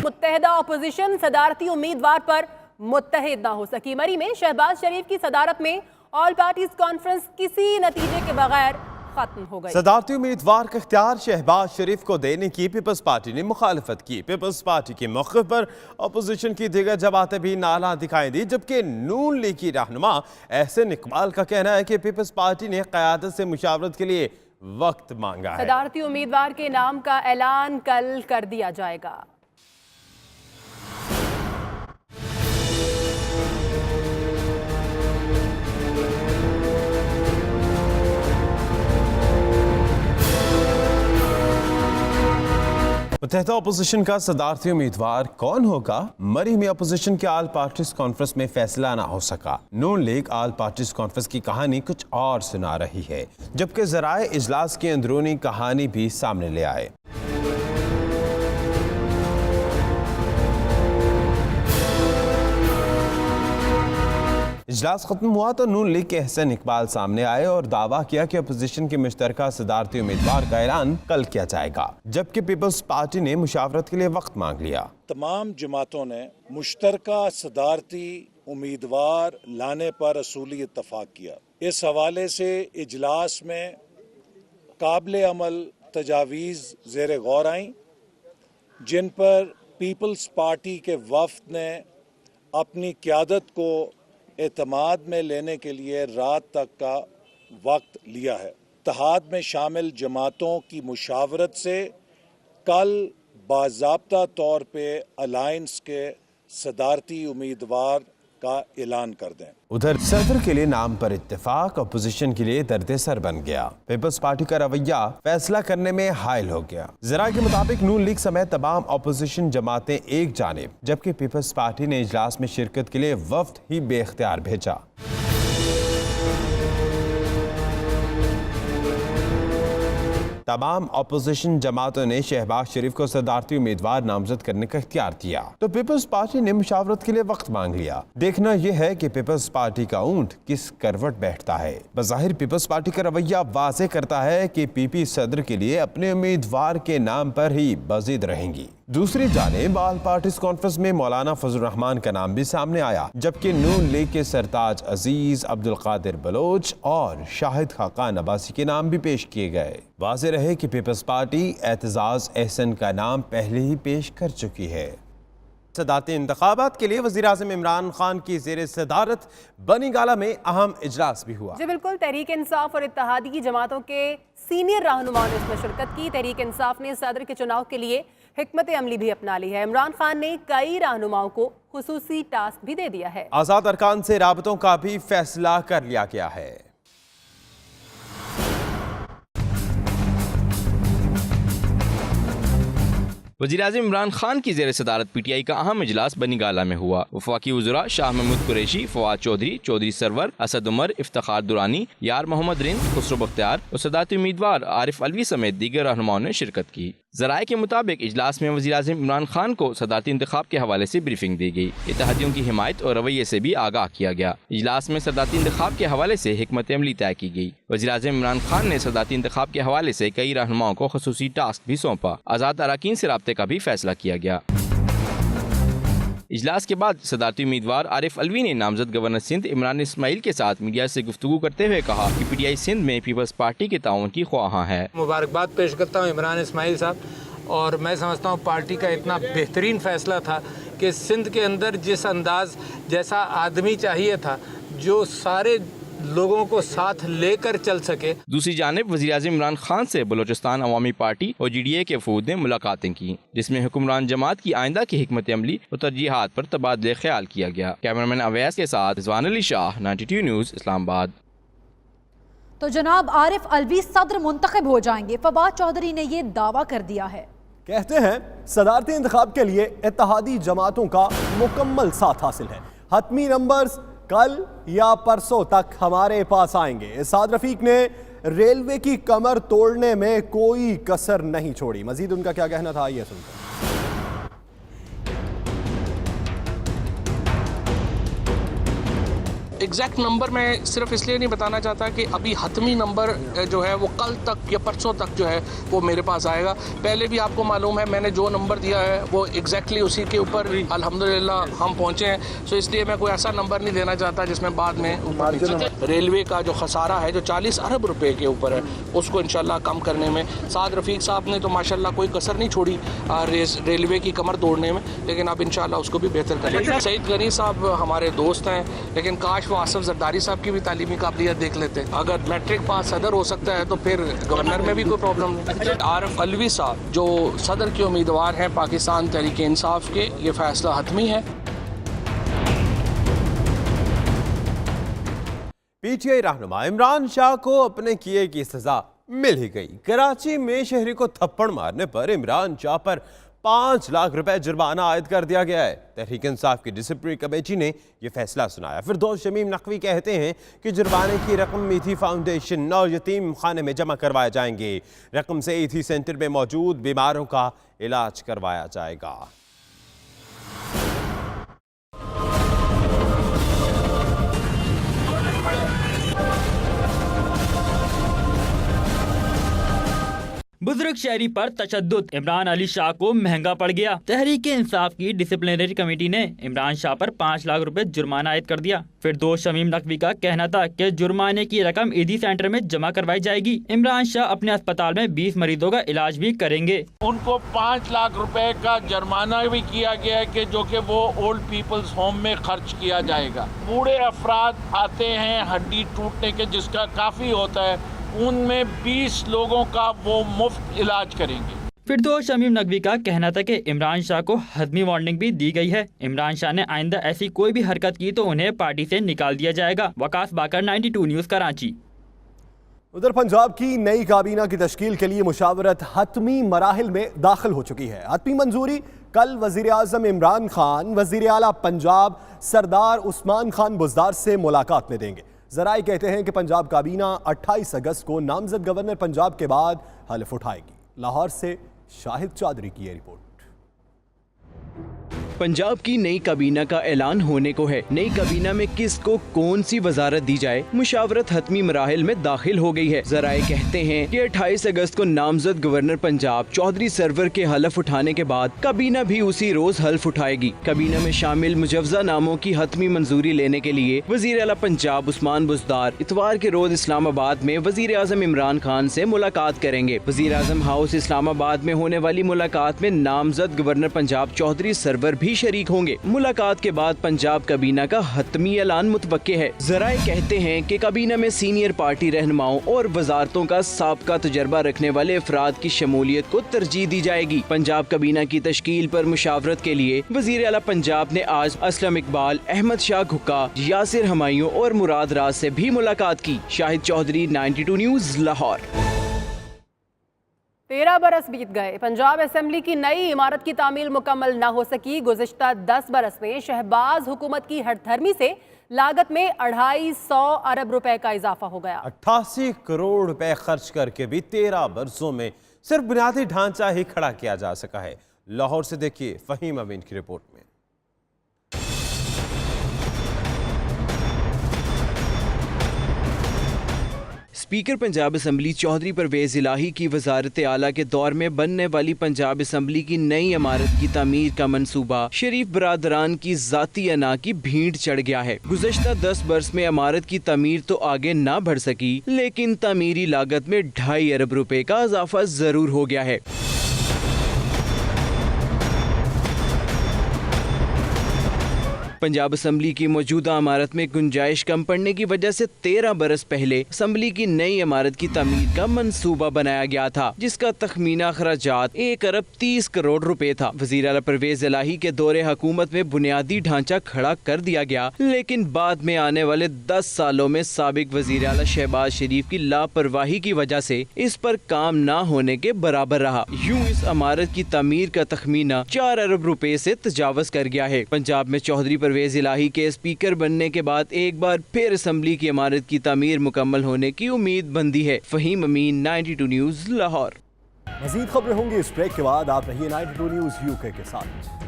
मुत्तहिदा अपोजिशन सदारती उम्मीदवार पर मुत्तहिद ना हो सकी। मरी में शहबाज शरीफ की सदारत में ऑल पार्टीज कॉन्फ्रेंस किसी नतीजे के बगैर खत्म हो गई। सदारती उम्मीदवार का इख्तियार शहबाज शरीफ को देने की पीपल्स पार्टी ने मुखालफत की। पीपल्स पार्टी के मौक़िफ़ पर अपोजिशन की दीगर जमातें भी नाला दिखाई दी, जबकि नून लीग की रहनुमा एहसन इकबाल का कहना है कि पीपल्स पार्टी ने क़यादत से मुशावरत के लिए वक्त मांगा है। सदारती उम्मीदवार के नाम का ऐलान कल कर दिया जाएगा। मुत्तहिदा अपोजिशन का सदारती उम्मीदवार कौन होगा? मरी में अपोजिशन के आल पार्टीज कॉन्फ्रेंस में फैसला ना हो सका। नून लीग आल पार्टीज कॉन्फ्रेंस की कहानी कुछ और सुना रही है, जबकि ज़राए इजलास की अंदरूनी कहानी भी सामने ले आए। इजलास खत्म हुआ तो नून लीग के एहसन इकबाल सामने आए और दावा किया कि अपोजिशन के मुश्तरका सदारती उम्मीदवार का ऐलान कल किया जाएगा, जबकि पीपल्स पार्टी ने मुशावरत के लिए वक्त मांग लिया। तमाम जमातों ने मुश्तरका सदारती उम्मीदवार लाने पर असूली इत्तफाक किया। इस हवाले से इजलास में काबिल अमल तजावीज़ ज़ेर गौर आई, जिन पर पीपल्स पार्टी के वफ़द ने अपनी क़यादत को एतमाद में लेने के लिए रात तक का वक्त लिया है। इत्तेहाद में शामिल जमातों की मुशावरत से कल बाज़ाब्ता तौर पे अलायंस के सदारती उम्मीदवार का ऐलान कर दें। उधर सदर के लिए नाम पर इत्तेफाक अपोजिशन के लिए दर्द सर बन गया। पीपल्स पार्टी का रवैया फैसला करने में हायल हो गया। जरा के मुताबिक नून लीग समेत तमाम अपोजिशन जमातें एक जानिब, जबकि पीपल्स पार्टी ने इजलास में शिरकत के लिए वफ्द ही बेख्तियार भेजा। तमाम अपोजिशन जमातों ने शहबाज शरीफ को सदारती उम्मीदवार नामजद करने का इख्तियार दिया तो पीपल्स पार्टी ने मुशावरत के लिए वक्त मांग लिया। देखना यह है कि पीपल्स पार्टी का ऊंट किस करवट बैठता है। बज़ाहिर पीपल्स पार्टी का रवैया वाज़ेह करता है कि पीपी सदर के लिए अपने उम्मीदवार के नाम पर ही बाज़िद रहेंगी। दूसरी जानिब ऑल पार्टीज कॉन्फ्रेंस में मौलाना फजल रहमान का नाम भी सामने आया, जबकि नून लीग के सरताज अजीज, अब्दुल कादिर बलोच और शाहिद खाकान अब्बासी के नाम भी पेश किए गए। वाज़ेह रहे कि पीपल्स पार्टी एतजाज एहसन का नाम पहले ही पेश कर चुकी है। सदारती इंतखाबात के लिए वज़ीर-ए-आज़म इमरान खान की ज़ेर सदारत बनी गाला में अहम इजलास भी हुआ। जी बिल्कुल, तहरीक इंसाफ और इत्तेहादी जमातों के सीनियर रहनुमाओं ने इसमें शिरकत की। तहरीक इंसाफ ने सदर के चुनाव के लिए हिकमत अमली भी अपना ली है। इमरान खान ने कई रहनुमाओं को खुसूसी टास्क भी दे दिया है। आज़ाद अरकान से राबतों का भी फैसला कर लिया गया है। वज़ीर-ए-आज़म इमरान खान की ज़ेर सदारत पीटीआई का अहम इजलास बनी गाला में हुआ। वफाकी वज़रा शाह महमूद कुरैशी, फवाद चौधरी, चौधरी सरवर, असद उमर, इफ्तिखार दुरानी, यार मोहम्मद रिंद, खुसरो बख्तियार और सदारती उम्मीदवार आरिफ अलवी समेत दीगर रहनुमाओं ने शिरकत की। ज़राए के मुताबिक इजलास में वज़ीर-ए-आज़म इमरान खान को सदारती इंतखाब के हवाले से ब्रीफिंग दी गई। इत्तेहादियों की हिमायत और रवैये से भी आगाह किया गया। इजलास में सदारती इंतखाब के हवाले से हिकमत अमली तय की गई। वज़ीर-ए-आज़म इमरान खान ने सदारती इंतखाब के हवाले से कई रहनुमाओं को खुसूसी टास्क भी सौंपा। आज़ाद अरकान से राब्ते का भी फैसला किया गया। इजलास के बाद सदारती उम्मीदवार आरिफ अलवी ने नामजद गवर्नर सिंध इमरान इस्माइल के साथ मीडिया से गुफ्तगू करते हुए कहा कि पीटीआई सिंध में पीपल्स पार्टी के ताउन की ख्वाहां है। मुबारकबाद पेश करता हूँ इमरान इस्माइल साहब, और मैं समझता हूँ पार्टी का इतना बेहतरीन फैसला था कि सिंध के अंदर जिस अंदाज जैसा आदमी चाहिए था जो सारे लोगों को साथ लेकर चल सके। दूसरी जानिब वज़ीर-ए-आज़म इमरान खान से बलोचिस्तान अवामी पार्टी और GDA के वफूद ने मुलाकातें की, जिसमें हुक्मरान जमात की आइंदा की हिकमत अमली और तरजीहात पर तबादले ख्याल किया गया। कैमरामैन अवैस के साथ रिजवान अली शाह, 92 न्यूज़, इस्लामाबाद। तो जनाब आरिफ अलवी सदर मुंतखब हो जाएंगे, फवाद चौधरी ने ये दावा कर दिया है। कहते हैं सदारती इंतखाब के लिए इत्तेहादी जमातों का मुकम्मल साथ हासिल है। हतमी नंबर्स कल या परसों तक हमारे पास आएंगे। इसाद रफीक ने रेलवे की कमर तोड़ने में कोई कसर नहीं छोड़ी। मजीद उनका क्या कहना था, आइए सुनते हैं। एग्जैक्ट नंबर मैं सिर्फ इसलिए नहीं बताना चाहता कि अभी हतमी नंबर जो है वो कल तक या परसों तक जो है वो मेरे पास आएगा। पहले भी आपको मालूम है मैंने जो नंबर दिया है वो एग्जैक्टली उसी के ऊपर अल्हम्दुलिल्लाह हम पहुंचे हैं। सो इसलिए मैं कोई ऐसा नंबर नहीं देना चाहता जिसमें बाद में रेलवे का जो खसारा है जो 40 अरब रुपए के ऊपर है उसको इंशाल्लाह कम करने में साद रफीक साहब ने तो माशाल्लाह कोई कसर नहीं छोड़ी रेलवे की कमर तोड़ने में, लेकिन अब इंशाल्लाह उसको भी बेहतर करेंगे। सईद गनी साहब हमारे दोस्त हैं, लेकिन काश वो आसिफ जरदारी साहब की भी तालीमी काबिलियत देख लेते। अगर मैट्रिक पास सदर हो सकता है तो फिर गवर्नर में भी कोई प्रॉब्लम नहीं। आरिफ अलवी साहब जो सदर के उम्मीदवार हैं पाकिस्तान तहरीक इंसाफ के, ये फैसला हतमी है। पीटीआई रहनुमा इमरान शाह को अपने किए की सजा मिल ही गई। कराची में शहरी को थप्पड़ मारने पर इमरान शाह पर 5 लाख रुपए जुर्माना आयद कर दिया गया है। तहरीक इंसाफ की डिसिप्लिनरी कमेटी ने यह फैसला सुनाया। फिरदौस शमीम नकवी कहते हैं कि जुर्माने की रकम मीठी फाउंडेशन और यतीम खाने में जमा करवाए जाएंगे। रकम से ईथी सेंटर में मौजूद बीमारों का इलाज करवाया जाएगा। बुजुर्ग शहरी पर तशद्दुद, इमरान अली शाह को महंगा पड़ गया। तहरीक इंसाफ की डिसिप्लिनरी कमेटी ने इमरान शाह पर 5 लाख रुपए जुर्माना आयद कर दिया। फिरदौस शमीम नकवी का कहना था कि जुर्माने की रकम ईदी सेंटर में जमा करवाई जाएगी। इमरान शाह अपने अस्पताल में 20 मरीजों का इलाज भी करेंगे। उनको 5 लाख रुपए का जुर्माना भी किया गया है कि जो कि वो ओल्ड पीपल्स होम में खर्च किया जाएगा। बूढ़े अफराद आते हैं हड्डी टूटने के जिसका काफ़ी होता है, उनमें 20 लोगों का वो मुफ्त इलाज करेंगे। फिरदौस शमीम नकवी का कहना था कि इमरान शाह को हतमी वार्निंग भी दी गई है। इमरान शाह ने आइंदा ऐसी कोई भी हरकत की तो उन्हें पार्टी से निकाल दिया जाएगा। वकास बाकर, 92 न्यूज़, कराची। उधर पंजाब की नई काबीना की तश्कील के लिए मुशावरत हतमी मराहिल में दाखिल हो चुकी है। हतमी मंजूरी कल वज़ीर आज़म इमरान खान वज़ीर आला पंजाब सरदार उस्मान खान बुज़दार से मुलाकात में देंगे। जराए कहते हैं कि पंजाब काबीना 28 अगस्त को नामजद गवर्नर पंजाब के बाद हल्फ उठाएगी। लाहौर से शाहिद चौधरी की ये रिपोर्ट। पंजाब की नई काबीना का ऐलान होने को है। नई काबीना में किसको कौन सी वजारत दी जाए, मुशावरत हतमी मराहिल में दाखिल हो गई है। जराए कहते हैं कि 28 अगस्त को नामजद गवर्नर पंजाब चौधरी सरवर के हल्फ उठाने के बाद काबीना भी उसी रोज हल्फ उठाएगी। काबीना में शामिल मुजवजा नामों की हतमी मंजूरी लेने के लिए वजीर आला पंजाब उस्मान बुज़दार इतवार के रोज इस्लामाबाद में वजीर आजम इमरान खान से मुलाकात करेंगे। वजीर आजम हाउस इस्लामाबाद में होने वाली मुलाकात में नामजद गवर्नर पंजाब चौधरी सरवर भी शरीक होंगे। मुलाकात के बाद पंजाब काबीना का हतमी ऐलान मुतवक्के है। जराए कहते हैं कि काबीना में सीनियर पार्टी रहनुमाओं और वजारतों का साबका तजर्बा रखने वाले अफराद की शमूलियत को तरजीह दी जाएगी। पंजाब काबीना की तश्कील पर मुशावरत के लिए वजीर आला पंजाब ने आज असलम इकबाल, अहमद शाह घुक्का, यासिर हमायूं और मुराद राज से भी मुलाकात की। शाहिद चौधरी, 92 न्यूज़, लाहौर। 13 बरस बीत गए, पंजाब असेंबली की नई इमारत की तामील मुकम्मल न हो सकी। गुज़िश्ता 10 बरस में शहबाज हुकूमत की हठधर्मी से लागत में 250 अरब रुपए का इजाफा हो गया। 88 करोड़ रुपए खर्च करके भी 13 बरसों में सिर्फ बुनियादी ढांचा ही खड़ा किया जा सका है। लाहौर से देखिए फहीम अमीन की रिपोर्ट में। स्पीकर पंजाब असम्बली चौधरी परवेज इलाही की वजारत आला के दौर में बनने वाली पंजाब असम्बली की नई इमारत की तामीर का मंसूबा शरीफ बरादरान की जाती अना की भीड़ चढ़ गया है। गुज़श्ता 10 बरस में इमारत की तामीर तो आगे ना बढ़ सकी, लेकिन तामीरी लागत में 2.5 अरब रुपए का इजाफा जरूर हो गया है। पंजाब असम्बली की मौजूदा इमारत में गुंजाइश कम पड़ने की वजह से 13 बरस पहले असम्बली की नई इमारत की तामीर का मंसूबा बनाया गया था, जिसका तखमीना खर्चात 1 अरब 30 करोड़ रुपए था। वज़ीर आला परवेज इलाही के दौरे हुकूमत में बुनियादी ढांचा खड़ा कर दिया गया, लेकिन बाद में आने वाले 10 सालों में साबिक वज़ीर आला शहबाज शरीफ की लापरवाही की वजह से इस पर काम न होने के बराबर रहा। यूं इस इमारत की तामीर का तखमीना 4 अरब रुपए से तजावज कर गया है। पंजाब में चौधरी परवेज इलाही के स्पीकर बनने के बाद एक बार फिर असम्बली की इमारत की तामीर मुकम्मल होने की उम्मीद बंदी है। फहीम अमीन, 92 न्यूज़, लाहौर। मजीद खबरें होंगी इस ब्रेक के बाद। आप रहिए 92 न्यूज़ यूके के साथ।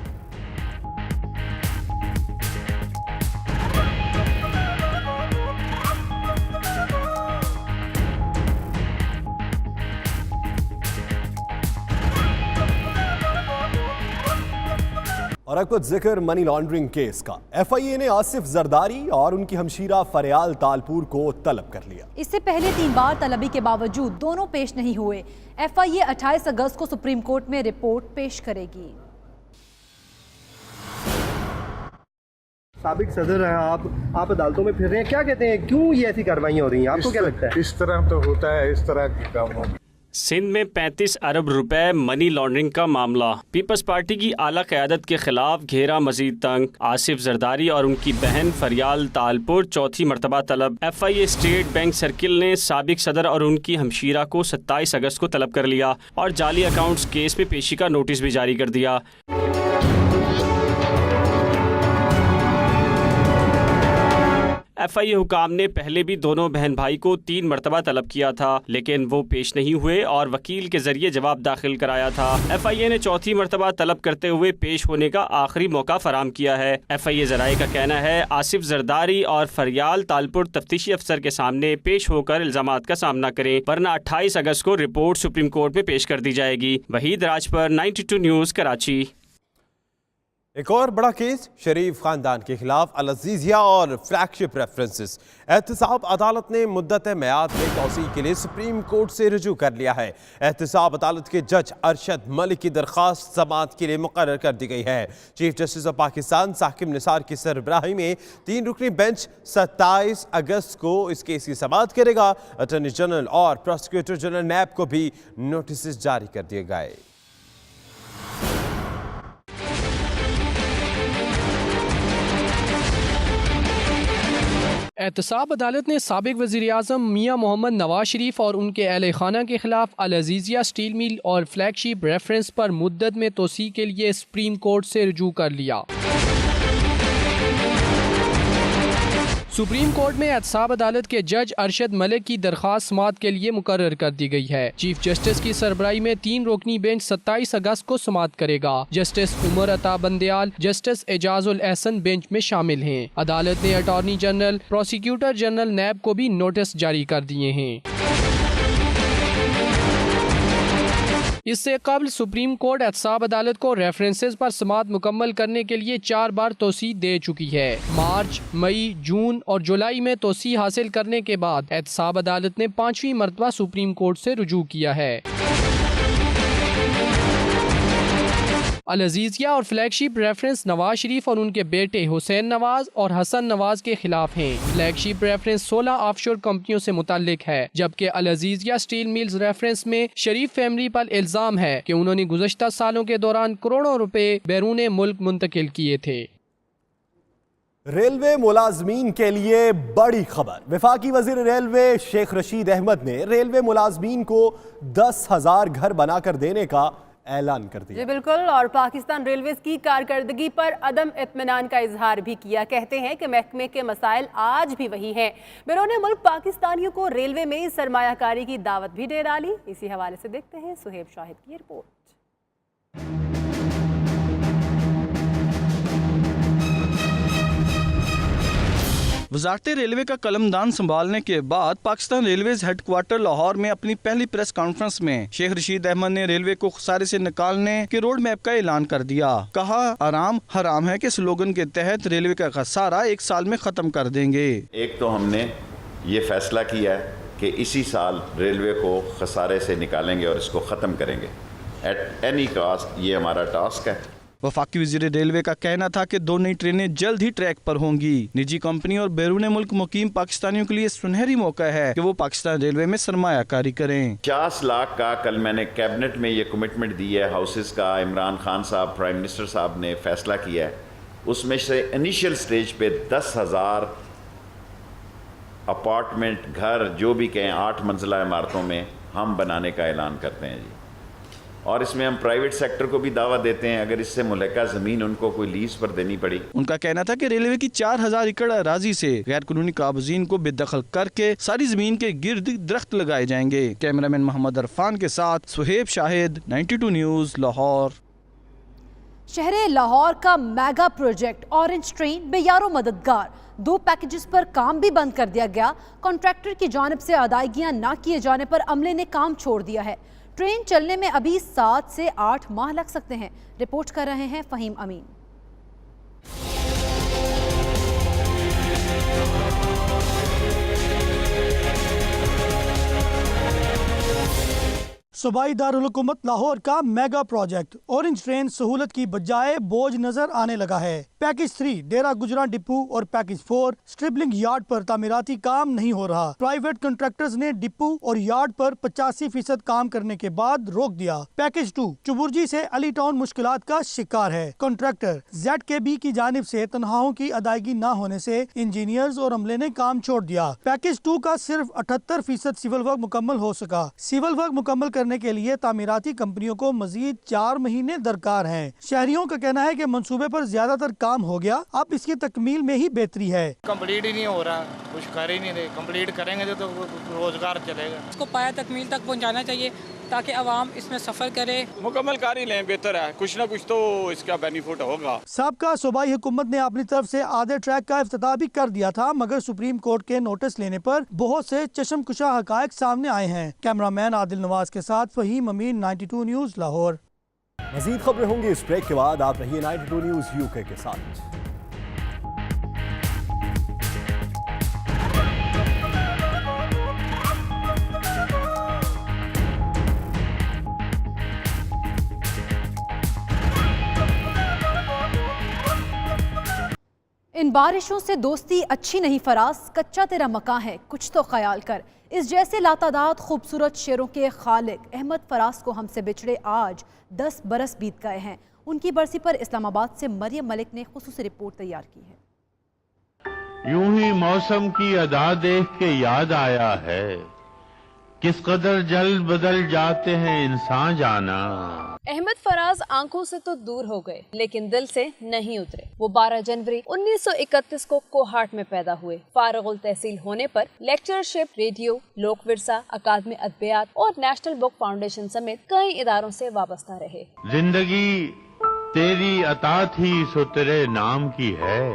और अब कुछ जिक्र मनी लॉन्ड्रिंग केस का। एफआईए ने आसिफ जरदारी और उनकी हमशीरा फरियाल तालपुर को तलब कर लिया। इससे पहले 3 बार तलबी के बावजूद दोनों पेश नहीं हुए। एफआईए 28 अगस्त को सुप्रीम कोर्ट में रिपोर्ट पेश करेगी। साबिक सदर हैं आप अदालतों में फिर रहे हैं, क्या कहते हैं, क्यों ये ऐसी कार्रवाई हो रही हैं, आपको क्या लगता है? इस तरह तो होता है, इस तरह के काम। सिंध में 35 अरब रुपए मनी लॉन्ड्रिंग का मामला। पीपल्स पार्टी की आला क़यादत के खिलाफ घेरा मजीद तंग। आसिफ जरदारी और उनकी बहन फरियाल तालपुर चौथी मरतबा तलब। एफआईए स्टेट बैंक सर्किल ने साबिक सदर और उनकी हमशीरा को 27 अगस्त को तलब कर लिया और जाली अकाउंट्स केस में पेशी का नोटिस भी जारी कर दिया। एफआईए हुकाम ने पहले भी दोनों बहन भाई को 3 मरतबा तलब किया था, लेकिन वो पेश नहीं हुए और वकील के जरिए जवाब दाखिल कराया था। एफआईए ने चौथी मरतबा तलब करते हुए पेश होने का आखिरी मौका फराम किया है। एफआईए जराए का कहना है आसिफ जरदारी और फरियाल तालपुर तफ्तीशी अफसर के सामने पेश होकर इल्जामात का सामना करें, वरना 28 अगस्त को रिपोर्ट सुप्रीम कोर्ट में पेश कर दी जाएगी। वहीद राजपर, 92 न्यूज़, कराची। एक और बड़ा केस शरीफ खानदान के खिलाफ अल-अज़ीज़िया और फ्लैगशिप रेफरेंसेस। एहतसाब अदालत ने मुद्दत मेयाद में तौसी के लिए सुप्रीम कोर्ट से रुजू कर लिया है। एहतसाब अदालत के जज अरशद मलिक की दरख्वास्त समाअत के लिए मुकर्रर कर दी गई है। Chief justice of Pakistan Saqib Nisar की सरबराही में 3 रुकनी बेंच 27 अगस्त को इस केस की समाअत करेगा। अटॉर्नी जनरल और प्रोसिक्यूटर जनरल नैब को भी नोटिस जारी कर दिए गए। एहतसाब अदालत ने साबिक वज़ीर आज़म मियाँ मोहम्मद नवाज शरीफ और उनके अहले खाना के खिलाफ अल-अज़ीज़िया स्टील मिल और फ्लैगशिप रेफरेंस पर मुद्दत में तोसी के लिए सुप्रीम कोर्ट से रुजू कर लिया। सुप्रीम कोर्ट में एहतसाब अदालत के जज अरशद मलिक की दरख्वास्त समाअत के लिए मुकर्रर कर दी गई है। चीफ जस्टिस की सरबराही में 3 रुकनी बेंच 27 अगस्त को समाअत करेगा। Justice Umar Ata Bandial, justice Ejazul Ehsan bench में शामिल हैं। अदालत ने अटॉर्नी जनरल, प्रोसिक्यूटर जनरल नैब को भी नोटिस जारी कर दिए हैं। इससे कबल सुप्रीम कोर्ट एहतसाब अदालत को रेफरेंसेस पर समाअत मुकम्मल करने के लिए 4 बार तोसी दे चुकी है। मार्च, मई, जून और जुलाई में तोसी हासिल करने के बाद एहतसाब अदालत ने 5वीं मरतबा सुप्रीम कोर्ट से रुजू किया है। अल अजीजिया और फ्लैगशिप रेफरेंस नवाज शरीफ और उनके बेटे हुसैन नवाज और हसन नवाज के खिलाफ हैं। फ्लैगशिप रेफरेंस 16 ऑफशोर कंपनियों से मुताल्लिक है, जबकि अल अजीजिया स्टील मिल्स रेफरेंस में शरीफ फैमिली पर इल्जाम है कि उन्होंने गुज़श्ता सालों के दौरान करोड़ों रुपए बैरून मुल्क मुंतकिल किए थे। रेलवे मुलाजमीन के लिए बड़ी खबर। वफाकी वजीर रेलवे शेख रशीद अहमद ने रेलवे मुलाजमीन को 10,000 घर बनाकर देने का ऐलान कर दिया। जी बिल्कुल, और पाकिस्तान रेलवेज की कारकर्दगी पर अदम इत्मीनान का इजहार भी किया। कहते हैं कि महकमे के मसाइल आज भी वही हैं। बैरून मुल्क पाकिस्तानियों को रेलवे में सरमायाकारी की दावत भी दे डाली। इसी हवाले से देखते हैं सुहेब शाहिद की रिपोर्ट। वजारत रेलवे का कलमदान संभालने के बाद पाकिस्तान रेलवेज हेडक्वार्टर लाहौर में अपनी पहली प्रेस कॉन्फ्रेंस में शेख रशीद अहमद ने रेलवे को खसारे से निकालने के रोड मैप का ऐलान कर दिया। कहा, आराम हराम है के स्लोगन के तहत रेलवे का खसारा 1 साल में खत्म कर देंगे। एक तो हमने ये फैसला किया है कि इसी साल रेलवे को खसारे से निकालेंगे और इसको ख़त्म करेंगे एट एनी कॉस्ट। ये हमारा टास्क है। वफाकी वजीर रेलवे का कहना था कि 2 नई ट्रेनें जल्द ही ट्रैक पर होंगी। निजी कंपनी और बैरून मुल्क मुकीम पाकिस्तानियों के लिए सुनहरी मौका है कि वो पाकिस्तान रेलवे में सरमायाकारी करें। 50 लाख का कल मैंने कैबिनेट में ये कमिटमेंट दी है। हाउसेस का इमरान खान साहब, प्राइम मिनिस्टर साहब ने फैसला किया है। उसमें से इनिशियल स्टेज पे 10,000 अपार्टमेंट, घर जो भी कहें, 8 मंजिला इमारतों में हम बनाने का ऐलान करते हैं जी। और इसमें हम प्राइवेट सेक्टर को भी दावा देते हैं, अगर इससे मुल्का ज़मीन उनको कोई लीज पर देनी पड़ी। उनका कहना था कि रेलवे की 4,000 एकड़ अराजी से गैर कानूनी काबजीन को बेदखल करके सारी जमीन के गिर्द दरख्त लगाए जाएंगे। कैमरामैन मोहम्मद अरफान के साथ सुहेब शाहिद, 92 न्यूज़, लाहौर। शहर लाहौर का मेगा प्रोजेक्ट ऑरेंज ट्रेन बेयारो मददगार। 2 पैकेजेस पर काम भी बंद कर दिया गया। कॉन्ट्रैक्टर की जानिब से अदायगियां न किए जाने पर अमले ने काम छोड़ दिया है। ट्रेन चलने में अभी 7 से 8 माह लग सकते हैं। रिपोर्ट कर रहे हैं फहीम अमीन। सूबाई दारुल हुकूमत लाहौर का मेगा प्रोजेक्ट ऑरेंज ट्रेन सहूलत की बजाय बोझ नजर आने लगा है। पैकेज 3 डेरा गुजरान डिपो और पैकेज 4 स्ट्रिबलिंग यार्ड पर तामीराती काम नहीं हो रहा। प्राइवेट कॉन्ट्रैक्टर्स ने डिपो और यार्ड पर 85% काम करने के बाद रोक दिया। पैकेज 2 चुबुर्जी से अली टाउन मुश्किलात का शिकार है। कॉन्ट्रैक्टर ZKB की जानिब से तनख्वाहों की अदायगी न होने से इंजीनियर्स और अमले ने काम छोड़ दिया। पैकेज 2 का सिर्फ 78% सिविल वर्क मुकम्मल हो सका। सिविल वर्क मुकम्मल करने के लिए तामीराती कंपनियों को मजीद 4 महीने दरकार हैं। शहरियों का कहना है कि मंसूबे पर ज्यादातर काम हो गया, अब इसकी तकमील में ही बेहतरी है। कंप्लीट ही नहीं हो रहा, कुछ कर ही नहीं रहे। कंप्लीट करेंगे तो रोजगार चलेगा। इसको पाया तकमील तक पहुंचाना चाहिए ताकि आवाम इसमें सफर करे। मुकम्मल कर ही लें, बेहतर है। कुछ ना कुछ तो इसका बेनिफिट होगा। साबका सूबाई हुकूमत ने अपनी तरफ से आधे ट्रैक का इफ्तिताह भी कर दिया था, मगर सुप्रीम कोर्ट के नोटिस लेने पर बहुत से चश्मकुशा हकायक सामने आए हैं। कैमरामैन आदिल नवाज के साथ फहीम अमीन, 92 न्यूज़, लाहौर। मजीद खबरें होंगी इस ब्रेक के बाद। आप रहिए 92 न्यूज़ UK के साथ। इन बारिशों से दोस्ती अच्छी नहीं फराज, कच्चा तेरा मकान है, कुछ तो ख्याल कर। इस जैसे लातादाद खूबसूरत शेरों के खालिक अहमद फराज को हमसे बिछड़े आज 10 बरस बीत गए हैं। उनकी बरसी पर इस्लामाबाद से मरियम मलिक ने खुसूसी रिपोर्ट तैयार की है। यूं ही मौसम की अदा देख के याद आया है किस कदर जल्द बदल जाते हैं इंसान जाना। अहमद फराज आंखों से तो दूर हो गए लेकिन दिल से नहीं उतरे। वो 12 जनवरी 1931 को कोहाट में पैदा हुए। फारुल तहसील होने पर लेक्चरशिप, रेडियो, लोक विरसा, अकादमी अदबियात और नेशनल बुक फाउंडेशन समेत कई इदारों से वाबस्ता रहे। जिंदगी तेरी अता थी सो तेरे नाम की है,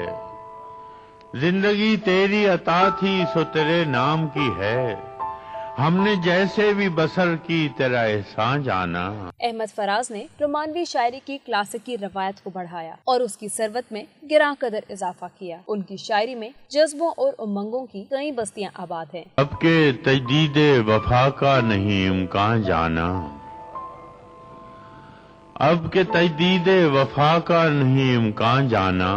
जिंदगी तेरी अता थी सो तेरे नाम की है, हमने जैसे भी बसर की तेरा एहसान जाना। अहमद फराज ने रोमानवी शायरी की क्लासिकी रवायत को बढ़ाया और उसकी सरवत में गिरां कदर इजाफा किया। उनकी शायरी में जज्बों और उमंगों की कई बस्तियां आबाद हैं। अब के तजदीद वफा का नहीं इम्कान जाना, अब के तजदीद वफा का नहीं इम्कान जाना,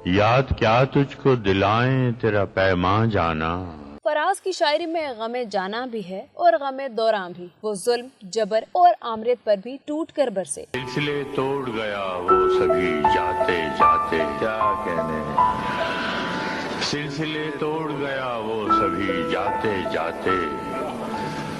याद क्या तुझको दिलाएं तेरा पैमान जाना। फराज की शायरी में गमे जाना भी है और गमे दौरान भी। वो जुल्म, जबर और आमरेत पर भी टूट कर बरसे। सिलसिले तोड़ गया वो सभी जाते जाते, क्या कहने हैं, सिलसिले तोड़ गया वो सभी जाते जाते,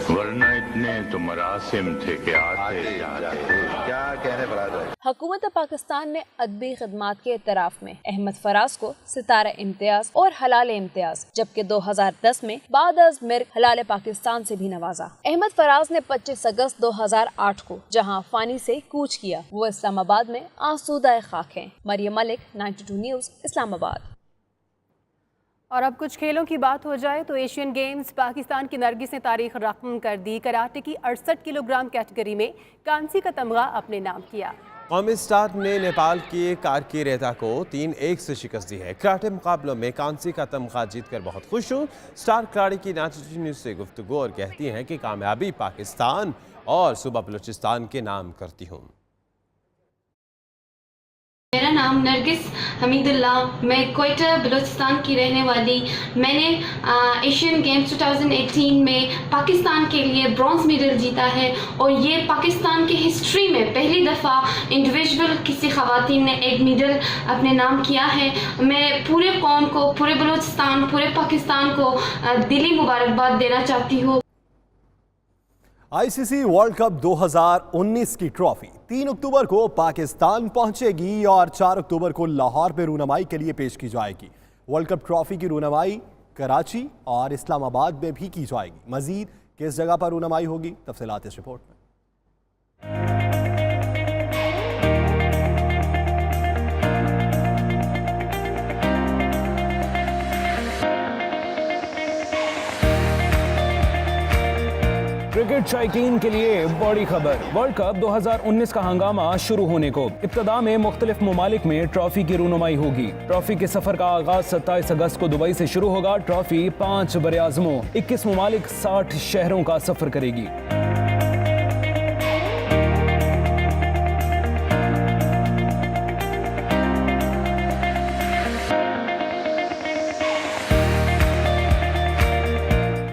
वरना इतने तो मरासिम थे कि आते जाते, क्या कहने बराबर। हुकूमत पाकिस्तान ने अदबी खिदमात के इतराफ में अहमद फराज को सितारा इम्तियाज और हलाल इम्तियाज, जबकि 2010 में बाद अज मिर्ग हलाल पाकिस्तान से भी नवाजा। अहमद फराज ने 25 अगस्त 2008 को जहां फानी से कूच किया, वो इस्लामाबाद में आसूदा खाक हैं। मरियम मलिक, 92 न्यूज़, इस्लामाबाद। और अब कुछ खेलों की बात हो जाए तो एशियन गेम्स पाकिस्तान की नरगिस ने तारीख रकम कर दी। कराटे की 68 किलोग्राम कैटेगरी में कांसी का तमगा अपने नाम किया। कौमी स्टार ने नेपाल की कारकी रेता को 3-1 से शिकस्त दी है। कराटे मुकाबलों में कांसी का तमगा जीतकर बहुत खुश हूँ। स्टार खिलाड़ी की 92 न्यूज़ से गुफ्तगू और कहती हैं कि कामयाबी पाकिस्तान और सूबा बलूचिस्तान के नाम करती हूँ। मेरा नाम नरगिस हमीदुल्लाह, मैं क्वेटा बलूचिस्तान की रहने वाली। मैंने एशियन गेम्स 2018 में पाकिस्तान के लिए ब्रॉन्ज मेडल जीता है और ये पाकिस्तान की हिस्ट्री में पहली दफ़ा इंडिविजुअल किसी ख़वातीन ने एक मेडल अपने नाम किया है। मैं पूरे कौम को, पूरे बलूचिस्तान, पूरे पाकिस्तान को दिली मुबारकबाद देना चाहती हूँ। आईसीसी वर्ल्ड कप 2019 की ट्रॉफी 3 अक्टूबर को पाकिस्तान पहुंचेगी और 4 अक्टूबर को लाहौर में रूनमाई के लिए पेश की जाएगी। वर्ल्ड कप ट्रॉफी की रूनमाई कराची और इस्लामाबाद में भी की जाएगी। मजीद किस जगह पर रूनमाई होगी, तफसीलात इस रिपोर्ट में। क्रिकेट शौकीन के लिए बड़ी खबर। वर्ल्ड कप 2019 का हंगामा शुरू होने को। इब्तदा में मुख्तलिफ ममालिक में ट्रॉफी की रूनुमाई होगी। ट्रॉफी के सफर का आगाज 27 अगस्त को दुबई से शुरू होगा। ट्रॉफी 5 बरे-आज़मों 21 ममालिक 60 शहरों का सफर करेगी।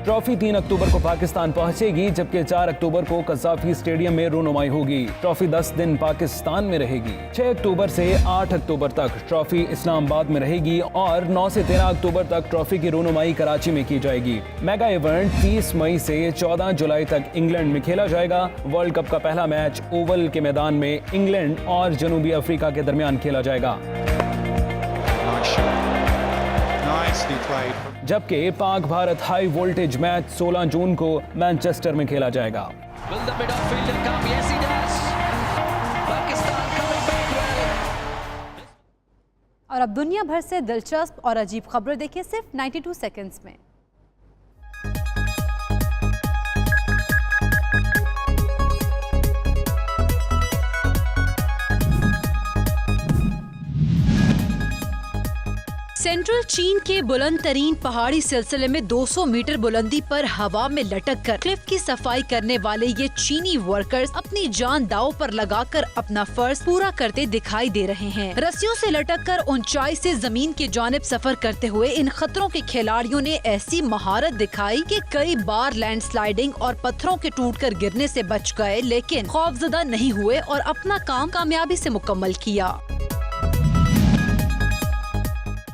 ट्रॉफी 3 अक्टूबर को पाकिस्तान पहुंचेगी, जबकि 4 अक्टूबर को कज़ाफी स्टेडियम में रूनुमाई होगी। ट्रॉफी 10 दिन पाकिस्तान में रहेगी। 6 अक्टूबर से 8 अक्टूबर तक ट्रॉफी इस्लामाबाद में रहेगी और 9 से 13 अक्टूबर तक ट्रॉफी की रूनुमाई कराची में की जाएगी। मेगा इवेंट 30 मई से 14 जुलाई तक इंग्लैंड में खेला जाएगा। वर्ल्ड कप का पहला मैच ओवल के मैदान में इंग्लैंड और जनूबी अफ्रीका के दरमियान खेला जाएगा, जबकि Pak Bharat high voltage match 16 जून को मैनचेस्टर में खेला जाएगा। और अब दुनिया भर से दिलचस्प और अजीब खबरें देखिए सिर्फ 92 सेकंड्स में। सेंट्रल चीन के बुलंद तरीन पहाड़ी सिलसिले में 200 मीटर बुलंदी पर हवा में लटक कर क्लिफ की सफाई करने वाले ये चीनी वर्कर्स अपनी जान दांव पर लगाकर अपना फर्ज पूरा करते दिखाई दे रहे हैं। रस्सियों से लटक कर ऊंचाई से जमीन की जानिब सफर करते हुए इन खतरों के खिलाड़ियों ने ऐसी महारत दिखाई कि कई बार लैंडस्लाइडिंग और पत्थरों के टूटकर गिरने से बच गए, लेकिन खौफजदा नहीं हुए और अपना काम कामयाबी से मुकम्मल किया।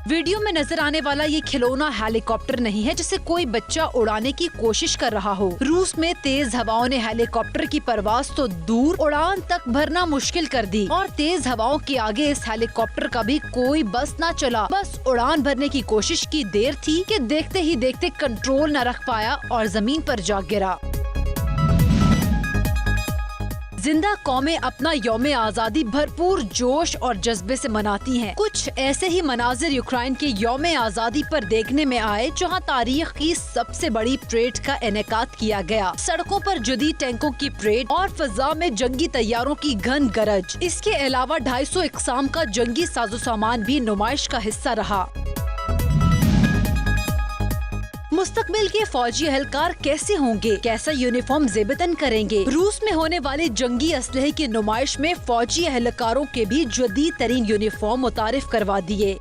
वीडियो में नजर आने वाला ये खिलौना हेलीकॉप्टर नहीं है जिसे कोई बच्चा उड़ाने की कोशिश कर रहा हो। रूस में तेज हवाओं ने हेलीकॉप्टर की परवाज तो दूर, उड़ान तक भरना मुश्किल कर दी और तेज हवाओं के आगे इस हेलीकॉप्टर का भी कोई बस न चला। बस उड़ान भरने की कोशिश की देर थी कि देखते ही देखते कंट्रोल न रख पाया और जमीन पर जा गिरा। जिंदा कौमें अपना यौम आज़ादी भरपूर जोश और जज्बे से मनाती हैं। कुछ ऐसे ही मनाजिर यूक्रेन के यौम आज़ादी पर देखने में आए जहां तारीख की सबसे बड़ी परेड का इनेकाद किया गया। सड़कों पर जदीद टैंकों की परेड और फिजा में जंगी तैयारों की घन गरज। इसके अलावा 250 इकसाम का जंगी साजो सामान भी नुमाइश का हिस्सा रहा। मुस्तकबिल के फौजी एहलकार कैसे होंगे, कैसा यूनिफॉर्म ज़ेबतन करेंगे। रूस में होने वाले जंगी असलहे की नुमाइश में फौजी एहलकारों के भी जदीद तरीन यूनिफॉर्म मुतारिफ करवा दिए।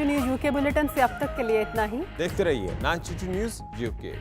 न्यूज़ यूके बुलेटिन से अब तक के लिए इतना ही। देखते रहिए 92 न्यूज़ यूके।